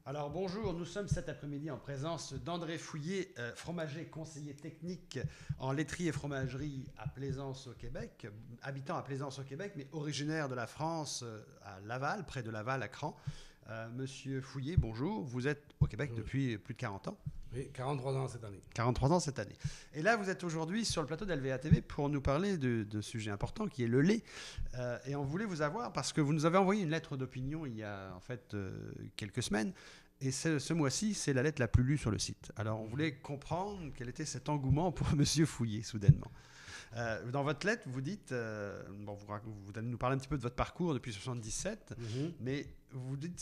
Alors bonjour, nous sommes cet après-midi en présence d'André Fouillé, fromager conseiller technique en laiterie et fromagerie à Plaisance au Québec, habitant à Plaisance au Québec, mais originaire de la France, à Laval, près de Laval, à Cran. Monsieur Fouillé, bonjour, vous êtes au Québec depuis plus de 40 ans. Oui, 43 ans cette année. 43 ans cette année. Et là, vous êtes aujourd'hui sur le plateau d'LVA TV pour nous parler de sujet important qui est le lait. Et on voulait vous avoir parce que vous nous avez envoyé une lettre d'opinion il y a en fait quelques semaines. Et ce mois-ci, c'est la lettre la plus lue sur le site. Alors, on voulait comprendre quel était cet engouement pour Monsieur Fouillé, soudainement. Dans votre lettre, vous dites, vous allez nous parler un petit peu de votre parcours depuis 1977, mais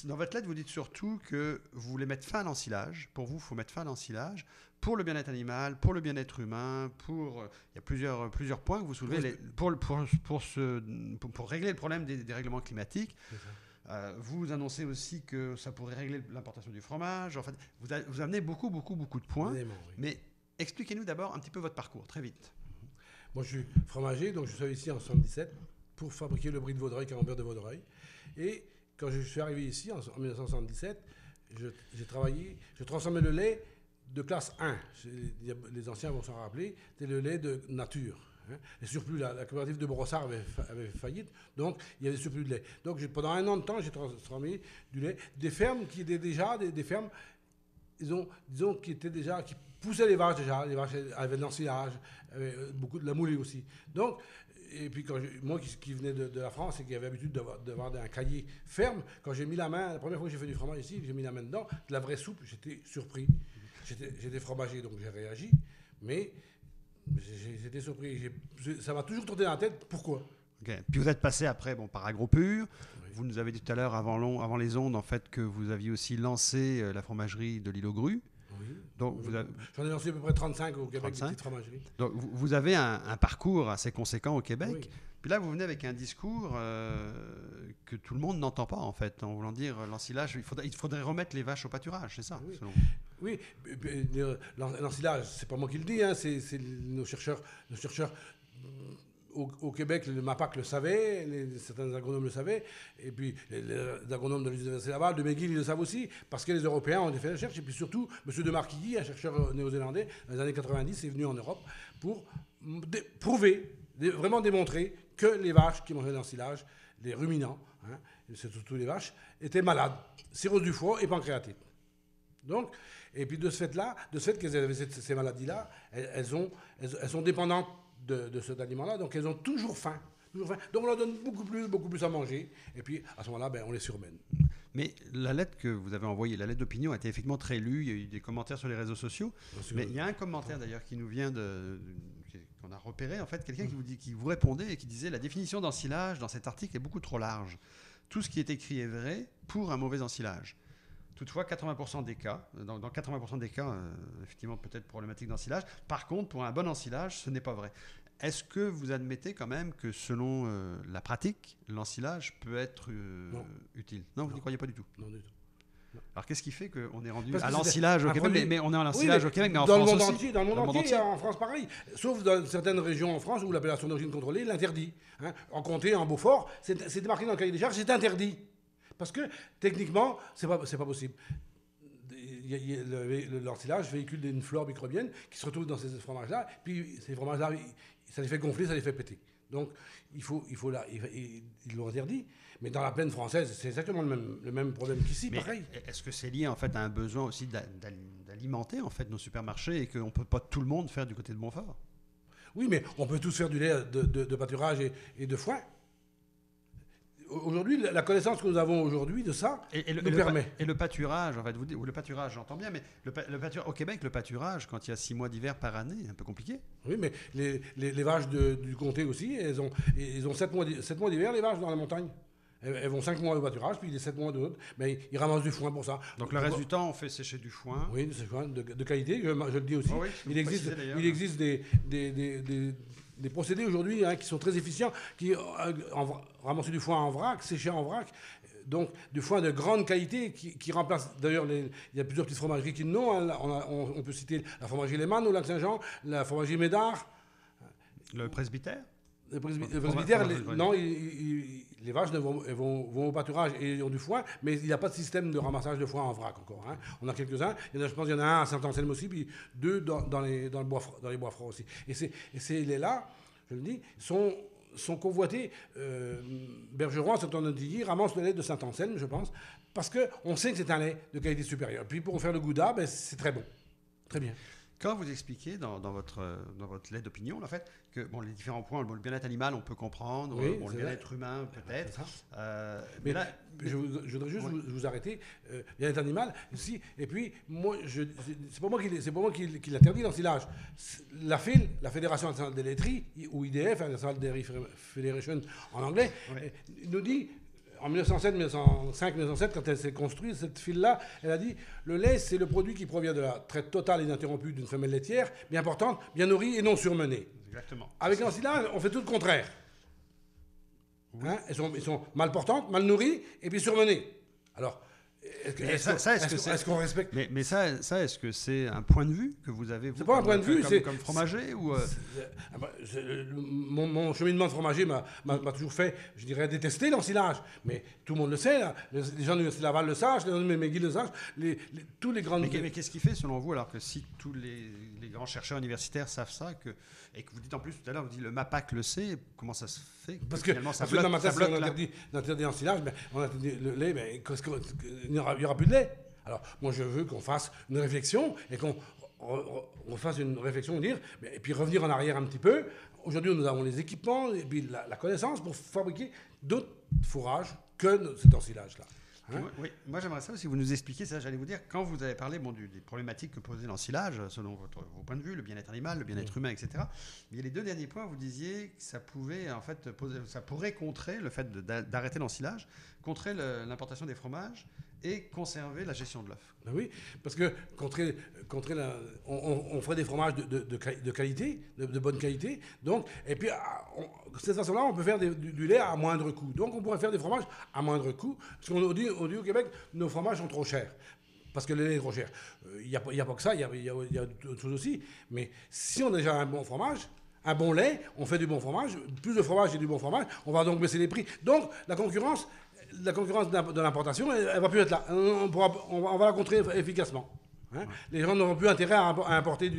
dans votre lettre, vous dites surtout que vous voulez mettre fin à l'ensilage. Pour vous, il faut mettre fin à l'ensilage pour le bien-être animal, pour le bien-être humain, il y a plusieurs points que vous soulevez pour régler le problème des dérèglements climatiques. Vous annoncez aussi que ça pourrait régler l'importation du fromage. En fait, vous amenez beaucoup de points. Oui. Mais expliquez-nous d'abord un petit peu votre parcours, très vite. Moi, je suis fromager, donc je suis ici en 1977 pour fabriquer le brie de Vaudreuil, camembert de Vaudreuil. Et quand je suis arrivé ici en 1977, je transformais le lait de classe 1. Les anciens vont s'en rappeler, c'était le lait de nature. Et surplus, la coopérative de Brossard avait faillite, donc il y avait surplus de lait. Donc pendant un an de temps, j'ai transformé du lait des fermes qui étaient déjà des fermes, qui poussaient les vaches déjà. Les vaches avaient de l'ensilage, beaucoup de la moulée aussi. Donc, et puis moi qui venais de la France et qui avait l'habitude d'avoir un cahier ferme, quand j'ai mis la main, la première fois que j'ai fait du fromage ici, j'ai mis la main dedans, de la vraie soupe, j'étais surpris. J'étais fromager, donc j'ai réagi, mais j'étais surpris. Ça m'a toujours tourné dans la tête. Pourquoi? Okay. Puis vous êtes passé après par AgroPure. Oui. Vous nous avez dit tout à l'heure, avant les ondes, en fait, que vous aviez aussi lancé la fromagerie de l'Île aux Grues. Oui. Donc j'en ai lancé à peu près 35 au Québec, 35. Des petites fromageries. Donc vous avez un parcours assez conséquent au Québec. Oui. Puis là, vous venez avec un discours que tout le monde n'entend pas, en fait, en voulant dire l'ensilage. Il faudrait remettre les vaches au pâturage, c'est ça? Oui. Selon vous. Oui, l'ensilage, c'est pas moi qui le dis, hein, c'est nos chercheurs au Québec, le MAPAC le savait, certains agronomes le savaient, et puis les agronomes de l'Université Laval, de McGill, ils le savent aussi, parce que les Européens ont fait la recherche, et puis surtout, M. de Marquilly, un chercheur néo-zélandais, dans les années 90, est venu en Europe pour prouver, vraiment démontrer que les vaches qui mangeaient l'ensilage, les ruminants, hein, c'est surtout les vaches, étaient malades, cirrhose du foie et pancréatite. Donc, et puis de ce fait qu'elles avaient ces maladies-là, elles sont dépendantes de cet aliment-là, donc elles ont toujours faim. Donc on leur donne beaucoup plus à manger, et puis à ce moment-là, on les surmène. Mais la lettre que vous avez envoyée, la lettre d'opinion, a été effectivement très lue, il y a eu des commentaires sur les réseaux sociaux, mais il y a un commentaire d'ailleurs qui nous vient qu'on a repéré, en fait, quelqu'un qui vous répondait et qui disait « La définition d'ensilage dans cet article est beaucoup trop large. Tout ce qui est écrit est vrai pour un mauvais ensilage. » Toutefois, 80% des cas, dans 80% des cas, effectivement, peut-être problématique d'ensilage. Par contre, pour un bon ensilage, ce n'est pas vrai. Est-ce que vous admettez quand même que selon la pratique, l'ensilage peut être utile? Non, vous n'y croyez pas du tout? Non, du tout. Non. Alors, qu'est-ce qui fait qu'on est rendu à l'ensilage au Québec? Mais on est à l'ensilage au Québec, mais en dans France le monde aussi. entier, dans le monde entier, en France pareil. Sauf dans certaines régions en France où l'appellation d'origine contrôlée l'interdit. Hein. En Comté, en Beaufort, c'est marqué dans le cahier des charges, c'est interdit. Parce que, techniquement, c'est pas possible. L'ensilage véhicule une flore microbienne qui se retrouve dans ces fromages-là, puis ces fromages-là, ça les fait gonfler, ça les fait péter. Donc, ils l'ont interdit. Mais dans la plaine française, c'est exactement le même problème qu'ici, pareil. Est-ce que c'est lié, en fait, à un besoin aussi d'alimenter, en fait, nos supermarchés et qu'on ne peut pas tout le monde faire du côté de Montfort? Oui, mais on peut tous faire du lait de pâturage et de foin. Aujourd'hui, la connaissance que nous avons aujourd'hui de ça nous permet. Et le pâturage, en fait, le pâturage, j'entends bien, mais au Québec, le pâturage, quand il y a 6 mois d'hiver par année, c'est un peu compliqué. Oui, mais les vaches du comté aussi, elles ont 7 mois d'hiver, les vaches dans la montagne. Elles vont 5 mois au pâturage, puis les 7 mois de l'autre, mais ils ramassent du foin pour ça. Donc le reste du temps, on fait sécher du foin. Oui, c'est foin de qualité, je le dis aussi. Oh oui, il existe des procédés aujourd'hui qui sont très efficients, qui ramasser du foin en vrac, sécher en vrac, donc du foin de grande qualité qui remplace, d'ailleurs, il y a plusieurs petites fromageries qui l'ont, hein. On peut citer la fromagerie Lehmann au Lac-Saint-Jean, la fromagerie Médard. Le presbytère? Le presbytère, non, les vaches vont au pâturage et ont du foin, mais il n'y a pas de système de ramassage de foin en vrac encore. Hein. On a quelques-uns. Je pense qu'il y en a un à Saint-Anselme aussi, puis 2 dans les bois froids aussi. Et ces laits-là, je le dis, sont convoités. Bergeron, à Saint-Anne-d'Illy, ramasse le lait de Saint-Anselme, je pense, parce qu'on sait que c'est un lait de qualité supérieure. Puis pour faire le gouda, ben, c'est très bon. Très bien. Quand vous expliquez dans votre lait d'opinion, en fait, que les différents points, le bien-être animal, on peut comprendre, oui, le bien-être humain, peut-être. Mais là, je voudrais juste vous arrêter. Bien-être animal, aussi. Et puis, moi, c'est pas moi qui l'interdit l'ensilage. La FIL, la Fédération nationale des laiteries, ou IDF, National Dairy Federation en anglais, nous dit. En 1907, 1907, quand elle s'est construite, cette file-là, elle a dit « Le lait, c'est le produit qui provient de la traite totale et ininterrompue d'une femelle laitière, bien portante, bien nourrie et non surmenée. » Exactement. Avec l'ensilage, on fait tout le contraire. Oui. Hein, elles sont mal portantes, mal nourries et puis surmenées. Alors, est-ce qu'on respecte... Mais ça, est-ce que c'est un point de vue que vous avez, vous, c'est pas un point de vue, comme fromager ou mon cheminement de fromager m'a toujours fait, je dirais, détester l'ensilage. Mais tout le monde le sait, là. Les gens de l'Université Laval le savent, les gens de McGill le savent, tous les grands... Mais qu'est-ce qui fait, selon vous, alors que si tous les grands chercheurs universitaires savent ça, et que vous dites en plus tout à l'heure, vous dites le MAPAC le sait, comment ça se fait? Parce que dans ma thèse, si on interdit l'ensilage, on interdit le lait, il n'y aura plus de lait. Alors, moi, je veux qu'on fasse une réflexion et qu'on fasse une réflexion, et puis revenir en arrière un petit peu. Aujourd'hui, nous avons les équipements et puis la connaissance pour fabriquer d'autres fourrages que cet ensilage-là. Hein? Oui, moi j'aimerais ça aussi, vous nous expliquer ça, j'allais vous dire, quand vous avez parlé des problématiques que posait l'ensilage, selon vos points de vue, le bien-être animal, le bien-être humain, etc. Mais les 2 derniers points, vous disiez que ça pouvait, en fait, ça pourrait contrer le fait d'arrêter l'ensilage, contrer l'importation des fromages et conserver la gestion de l'œuf. Ben oui, parce que on ferait des fromages de qualité, de bonne qualité. Donc, et puis, de cette façon-là, on peut faire du lait à moindre coût. Donc, on pourrait faire des fromages à moindre coût. Parce qu'on dit au Québec, nos fromages sont trop chers. Parce que le lait est trop cher. Il n'y a pas que ça, il y a d'autres choses aussi. Mais si on a déjà un bon fromage, un bon lait, on fait du bon fromage. Plus de fromage et du bon fromage, on va donc baisser les prix. Donc, la concurrence de l'importation, elle va plus être là. On va la contrer efficacement. Hein. Les gens n'auront plus intérêt à importer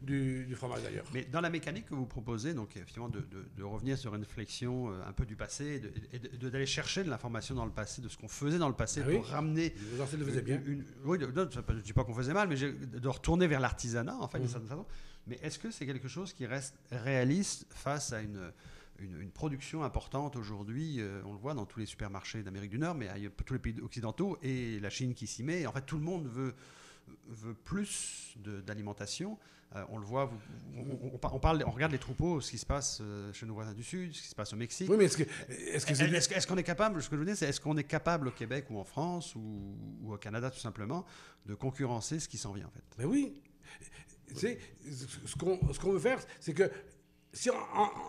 du fromage d'ailleurs. Mais dans la mécanique que vous proposez, donc effectivement de revenir sur une flexion un peu du passé et d'aller chercher de l'information dans le passé, de ce qu'on faisait dans le passé pour ramener... Les anciens le faisaient bien. Oui, je ne dis pas qu'on faisait mal, mais de retourner vers l'artisanat, en fait, d'une certaine façon. Mais est-ce que c'est quelque chose qui reste réaliste face à une production importante aujourd'hui, on le voit dans tous les supermarchés d'Amérique du Nord, mais tous les pays occidentaux, et la Chine qui s'y met. En fait, tout le monde veut plus d'alimentation. On le voit, on regarde les troupeaux, ce qui se passe chez nos voisins du Sud, ce qui se passe au Mexique. Oui, mais est-ce qu'on est capable, ce que je veux dire, c'est est-ce qu'on est capable au Québec ou en France ou au Canada tout simplement de concurrencer ce qui s'en vient en fait? Mais oui. Ce qu'on veut faire, c'est que si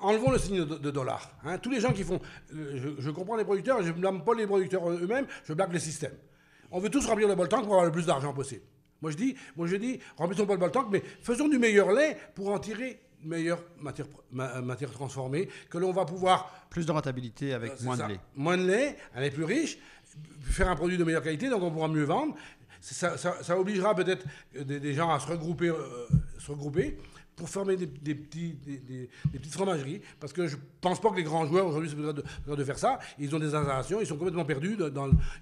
enlevons le signe de dollar, hein, tous les gens qui font... Je comprends les producteurs, je ne blâme pas les producteurs eux-mêmes, je blâme le système. On veut tous remplir le bol tank pour avoir le plus d'argent possible. Moi je dis, remplissons pas le bol tank, mais faisons du meilleur lait pour en tirer une meilleure matière transformée, que l'on va pouvoir... Plus de rentabilité avec moins de lait. Moins de lait, un lait plus riche, faire un produit de meilleure qualité, donc on pourra mieux vendre. Ça obligera peut-être des gens à se regrouper pour former des petites fromageries, parce que je ne pense pas que les grands joueurs aujourd'hui se besoin de faire ça. Ils ont des installations, ils sont complètement perdus,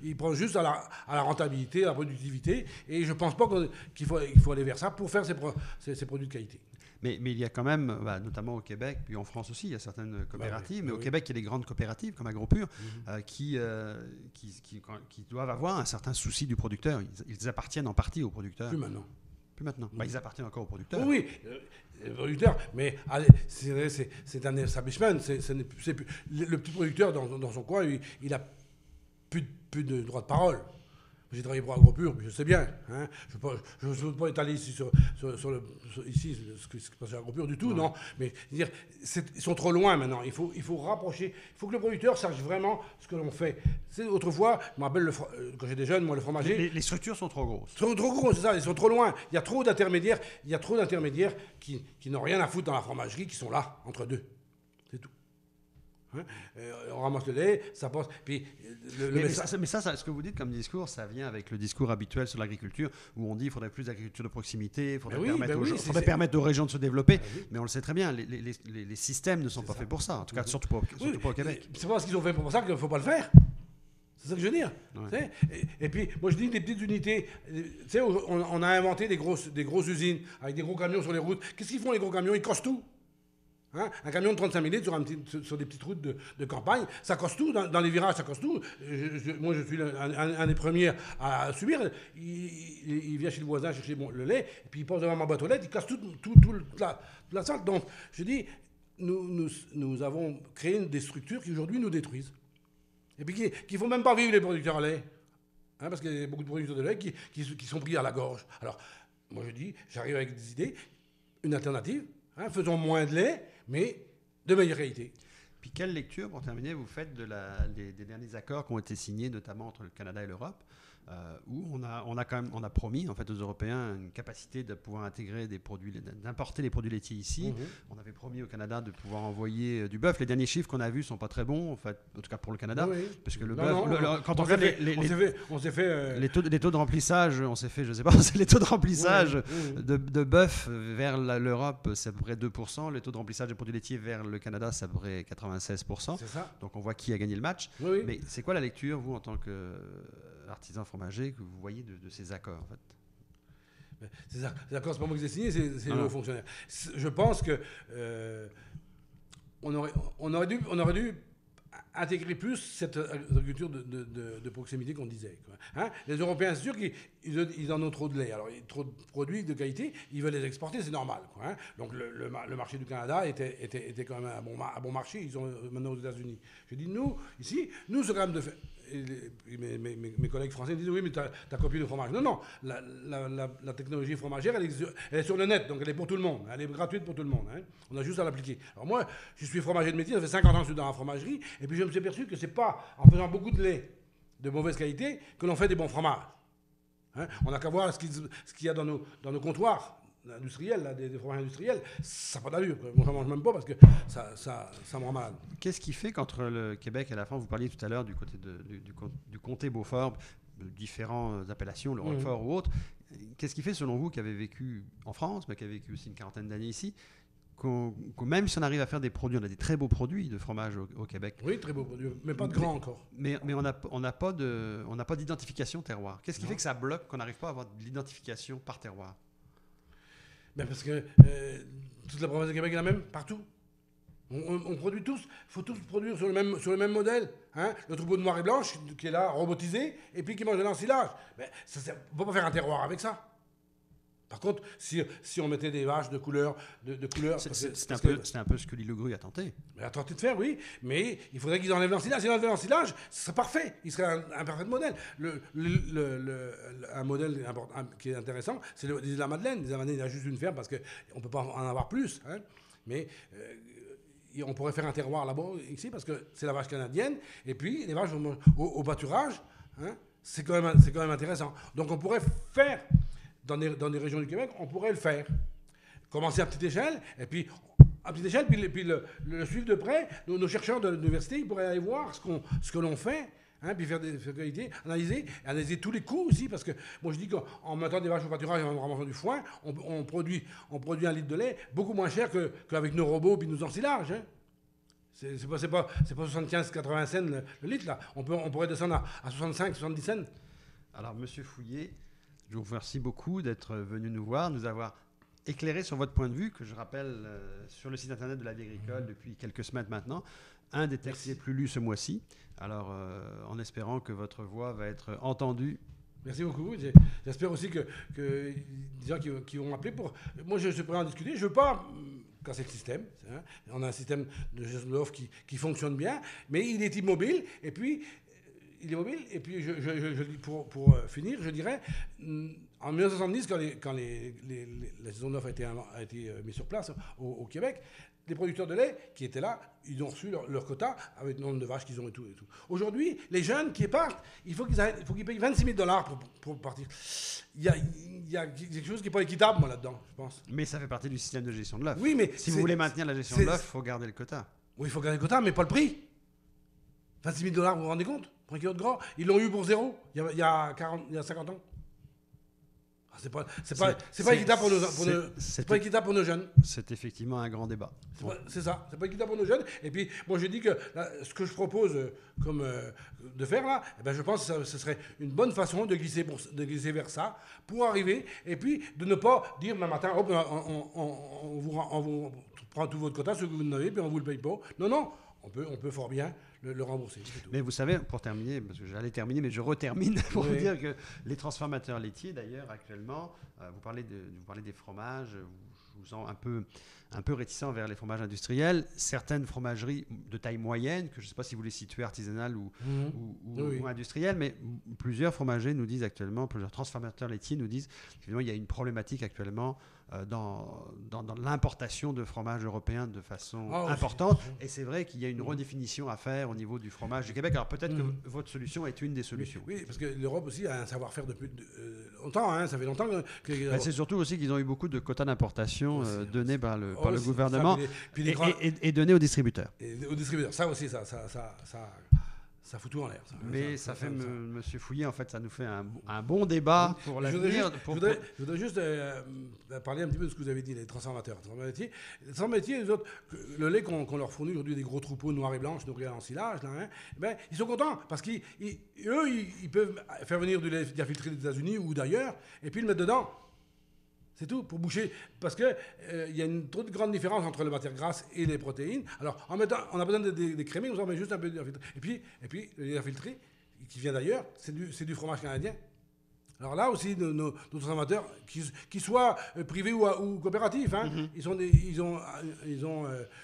ils pensent juste à la rentabilité, à la productivité, et je ne pense pas qu'il faut aller vers ça pour faire ces produits de qualité. Mais il y a quand même, notamment au Québec, puis en France aussi, il y a certaines coopératives, mais au Québec, il y a des grandes coopératives comme AgroPure qui doivent avoir un certain souci du producteur. Ils appartiennent en partie aux producteurs. Plus maintenant. Ils appartiennent encore aux producteurs. Oui, les producteurs, mais c'est un establishment. Le petit producteur dans son coin, il a plus de droit de parole. J'ai travaillé pour AgroPure, je sais bien. Hein. Je ne veux pas étaler ici sur ce qui se passe chez AgroPure du tout, non. Mais dire, ils sont trop loin maintenant. Il faut rapprocher. Il faut que le producteur sache vraiment ce que l'on fait. Autrefois, je me rappelle, quand j'étais jeune, moi, le fromager... Les structures sont trop grosses. Trop grosses, c'est ça. Ils sont trop loin. Il y a trop d'intermédiaires. Qui n'ont rien à foutre dans la fromagerie, qui sont là, entre deux. C'est tout. Hein. On ramasse le lait, ça passe. Puis, Ce que vous dites comme discours, ça vient avec le discours habituel sur l'agriculture, où on dit qu'il faudrait plus d'agriculture de proximité, il faudrait permettre aux régions de se développer. Mais on le sait très bien, les systèmes ne sont pas faits pour ça, en tout cas surtout pas au Québec. C'est pas ce qu'ils ont fait pour ça qu'il ne faut pas le faire. C'est ça que je veux dire. Ouais. Et puis, moi je dis des petites unités. On a inventé des grosses usines avec des gros camions sur les routes. Qu'est-ce qu'ils font les gros camions? Ils cassent tout. Hein? Un camion de 35 000 litres sur des petites routes de campagne, ça casse tout. Dans les virages, ça casse tout. Moi, je suis un des premiers à subir. Il vient chez le voisin chercher le lait, et puis il passe devant ma boîte aux lettres, il casse toute la salle. Donc, je dis, nous avons créé des structures qui aujourd'hui nous détruisent. Et puis qui ne font même pas vivre les producteurs de lait. Hein, parce qu'il y a beaucoup de producteurs de lait qui sont pris à la gorge. Alors, moi je dis, j'arrive avec des idées, une alternative, hein, faisons moins de lait, mais de meilleure qualité. Puis quelle lecture, pour terminer, vous faites des derniers accords qui ont été signés, notamment entre le Canada et l'Europe, où on a promis en fait aux Européens une capacité de pouvoir intégrer d'importer les produits laitiers ici. On avait promis au Canada de pouvoir envoyer du bœuf. Les derniers chiffres qu'on a vus sont pas très bons, en fait, en tout cas pour le Canada, parce que le bœuf, quand on regarde les taux de remplissage, on s'est fait, je sais pas, les taux de remplissage de bœuf vers l'Europe, c'est à peu près 2%. Les taux de remplissage des produits laitiers vers le Canada, c'est à peu près 96%. C'est ça. Donc on voit qui a gagné le match. Mais c'est quoi la lecture, vous, en tant qu'artisan fromager, que vous voyez de ces accords, en fait? Ces accords, c'est pas moi qui les ai signés, c'est les hauts fonctionnaires. Je pense que on aurait dû intégrer plus cette agriculture de proximité qu'on disait. Quoi. Hein? Les Européens, c'est sûr qu'ils en ont trop de lait. Alors, trop de produits de qualité, ils veulent les exporter, c'est normal. Quoi, hein? Donc, le marché du Canada était quand même un bon marché. Ils sont maintenant aux États-Unis. Je dis, nous, ici, c'est quand même de faire. Mes collègues français disent, oui, mais ta copie de fromage. Non, la technologie fromagère, elle est sur le net, donc elle est pour tout le monde. Elle est gratuite pour tout le monde. Hein. On a juste à l'appliquer. Alors moi, je suis fromager de métier, ça fait 50 ans que je suis dans la fromagerie, et puis je me suis aperçu que c'est pas en faisant beaucoup de lait de mauvaise qualité que l'on fait des bons fromages. Hein. On n'a qu'à voir ce qu'il y a dans nos comptoirs industriels, des fromages industriels, ça n'a pas d'allure. Moi, je ne mange même pas parce que ça me rend malade. Qu'est-ce qui fait qu'entre le Québec et la France, vous parliez tout à l'heure du côté du comté Beaufort, de différentes appellations, le Roquefort ou autre, qu'est-ce qui fait selon vous, qui avez vécu en France, mais qui avez vécu aussi une quarantaine d'années ici, que même si on arrive à faire des produits, on a des très beaux produits de fromage au Québec. Oui, très beaux produits, mais pas de grands encore. Mais on n'a pas d'identification terroir. Qu'est-ce qui fait que ça bloque, qu'on n'arrive pas à avoir de l'identification par terroir? Ben parce que toute la province de Québec est la même, partout. On produit tous, il faut tous produire sur le même modèle. Hein? Le troupeau de noir et blanche qui est là, robotisé, et puis qui mange de l'ensilage. Ben, on ne peut pas faire un terroir avec ça. Par contre, si on mettait des vaches de couleur... C'est un peu ce que l'île Grue a tenté. A tenté de faire, oui, mais il faudrait qu'ils enlèvent l'ensilage. S'ils enlèvent l'ensilage, ce serait parfait. Il serait un parfait modèle. Un modèle qui est intéressant, c'est l'île de la Madeleine. L'île de la Madeleine, il y a juste une ferme parce qu'on ne peut pas en avoir plus. Hein. Mais on pourrait faire un terroir là-bas, ici, parce que c'est la vache canadienne. Et puis, les vaches au pâturage, hein, c'est quand même intéressant. Donc, on pourrait faire... Dans des régions du Québec, on pourrait le faire. Commencer à petite échelle, et puis à petite échelle, puis le suivre de près. Nos chercheurs de l'université, ils pourraient aller voir ce que l'on fait, hein, puis faire des qualités, analyser tous les coûts aussi, parce que moi je dis qu'en mettant des vaches au pâturage et en ramassant du foin, on produit 1 litre de lait beaucoup moins cher qu'avec nos robots puis nos ensilages. Hein. C'est pas 75-80 cents le litre, là. On pourrait descendre à 65-70 cents. Alors, Monsieur Fouillé, je vous remercie beaucoup d'être venu nous voir, nous avoir éclairé sur votre point de vue, que je rappelle sur le site internet de la Vie agricole depuis quelques semaines maintenant, un des textes les plus lus ce mois-ci. Alors, en espérant que votre voix va être entendue. Merci beaucoup. J'espère aussi que des gens qui vont m'appeler pour... Moi, je suis prêt à en discuter. Je ne veux pas casser le système. Hein. On a un système de gestion de l'offre qui fonctionne bien, mais il est immobile. Et puis... pour finir, je dirais, en 1970, quand la saison de l'offre a été mise sur place au Québec, les producteurs de lait qui étaient là, ils ont reçu leur quota avec le nombre de vaches qu'ils ont et tout. Aujourd'hui, les jeunes qui partent, il faut qu'ils payent 26 000 $ pour partir. Il y a quelque chose qui n'est pas équitable, moi, là-dedans, je pense. Mais ça fait partie du système de gestion de l'offre. Oui, mais si vous voulez maintenir la gestion de l'offre, il faut garder le quota. Oui, il faut garder le quota, mais pas le prix. 26 000 $, vous vous rendez compte? Pour un kilo de gras. Ils l'ont eu pour zéro il y a 50 ans. Ah, c'est pas équitable pour nos jeunes. C'est effectivement un grand débat. C'est ça, c'est pas équitable pour nos jeunes. Et puis, moi, je dis que là, ce que je propose de faire là, eh ben, je pense que ce serait une bonne façon de glisser vers ça, pour arriver, et puis de ne pas dire demain matin, hop, on vous prend tout votre quota, ce que vous en avez, puis on vous le paye pas. Non, on peut fort bien le rembourser. Mais vous savez, pour terminer, parce que j'allais terminer, mais je retermine pour vous dire que les transformateurs laitiers, d'ailleurs, actuellement, vous parlez des fromages, je vous sens un peu réticent vers les fromages industriels. Certaines fromageries de taille moyenne, que je ne sais pas si vous les situez artisanales ou industrielles, mais plusieurs fromagers nous disent actuellement, plusieurs transformateurs laitiers nous disent qu'il y a une problématique actuellement dans l'importation de fromage européen de façon importante. Et c'est vrai qu'il y a une redéfinition à faire au niveau du fromage du Québec. Alors peut-être que votre solution est une des solutions. Oui, parce que l'Europe aussi a un savoir-faire depuis longtemps. Hein, ça fait longtemps que c'est surtout aussi qu'ils ont eu beaucoup de quotas d'importation donnés par le gouvernement et donnés aux distributeurs. Et aux distributeurs. Ça aussi, ça fout tout en l'air. Mais ça fait, Monsieur Fouillé, en fait, ça nous fait un bon débat pour l'avenir. Je voudrais juste parler un petit peu de ce que vous avez dit, les transformateurs. Les transformateurs, les autres, le lait qu'on leur fournit aujourd'hui, des gros troupeaux noirs et blancs, nourris en silage, là, hein, ben, ils sont contents parce qu'eux, ils peuvent faire venir du lait diafiltré des États-Unis ou d'ailleurs et puis le mettre dedans. C'est tout, pour boucher. Parce qu'il y a une trop grande différence entre les matières grasses et les protéines. Alors, on a besoin d'écrémer, on en met juste un peu de diafiltré. Et puis le diafiltré, qui vient d'ailleurs, c'est du fromage canadien. Alors là aussi, nos transformateurs, qu'ils soient privés ou coopératifs, hein, ils ont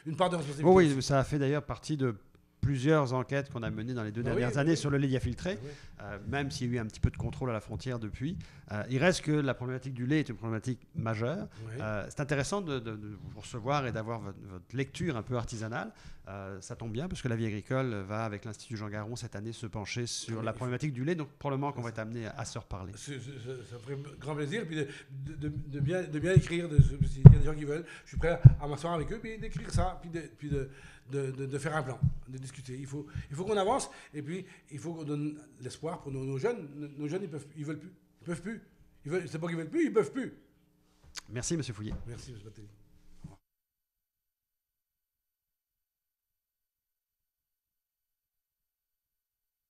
une part de responsabilité. Oui, ça a fait d'ailleurs partie de plusieurs enquêtes qu'on a menées dans les 2 dernières années sur le lait diafiltré, même s'il y a eu un petit peu de contrôle à la frontière depuis. Il reste que la problématique du lait est une problématique majeure. C'est intéressant de vous recevoir et d'avoir votre lecture un peu artisanale. Ça tombe bien parce que la vie agricole va, avec l'Institut Jean Garon, cette année se pencher sur la problématique du lait. Donc probablement qu'on va être amené à se reparler. Ça ferait grand plaisir. Puis de bien écrire. S'il y a des gens qui veulent, je suis prêt à m'asseoir avec eux, puis d'écrire ça, puis de faire un plan, de discuter. Il faut qu'on avance, et puis il faut qu'on donne l'espoir pour nos jeunes. Nos jeunes, ils veulent plus. Ils peuvent plus. C'est pas qu'ils veulent plus, ils peuvent plus. Merci, Monsieur Fouillé. Merci, M. Batelli.